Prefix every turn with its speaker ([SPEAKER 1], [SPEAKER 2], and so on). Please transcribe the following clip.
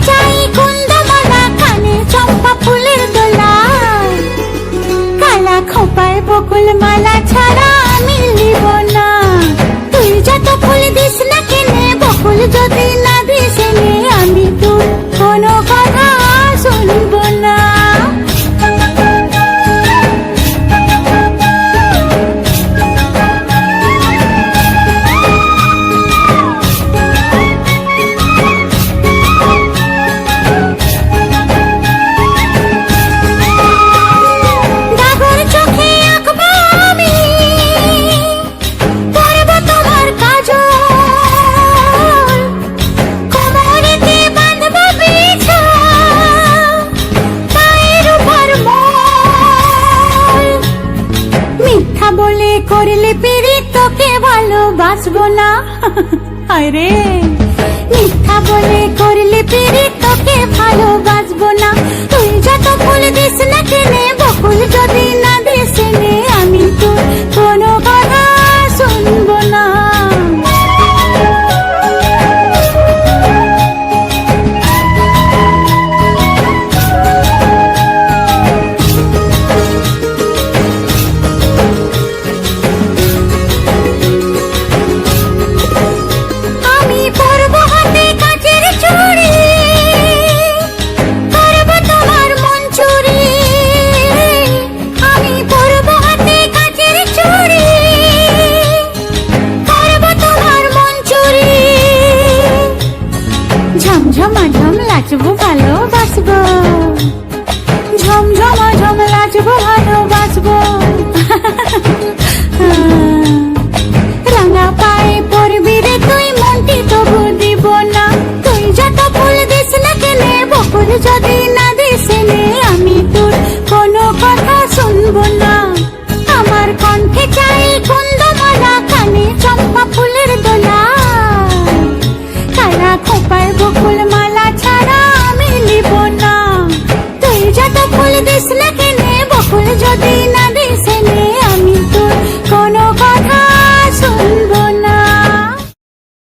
[SPEAKER 1] চাই কুন্দমালা, কানে চম্পা ফুলের দোলা, কালা খোপায় বকুল মালা ছাড়া আমি নিব না। তুই যত ফুল দিস না কেনে, বকুল যদি না দিস এনে, আমি তোর কোনো কথা শুনব না। ডাগর চোখে আঁকবো আমি, পরব তোমার কাজল, কোমরেতে বাঁধবো বিছা, পায়ের উপর মল। মিথ্যা বলে করলে পিরিত, তোকে ভালোবাসবো না। আরে মিথ্যা বলে করলে পিরিত, তোকে ভালোবাসবো না। তুই যত ফুল দিস না কেনে, বকুল যদি না দিস এনে, আমি তোর কোনো কথা শুনবো না। আমি পরবো হাতে কাচের চুড়ি, করব তোমার মন চুরি। আমি পরবো হাতে কাচের চুড়ি, করব তোমার মন চুরি। ঝমঝমা ঝম লাচবো ভালোবাসবো, ঝমঝমা ঝম লাচবো ভালোবাসবো। রাঙা পায়ে পরবি রে তুই, মনটি তবু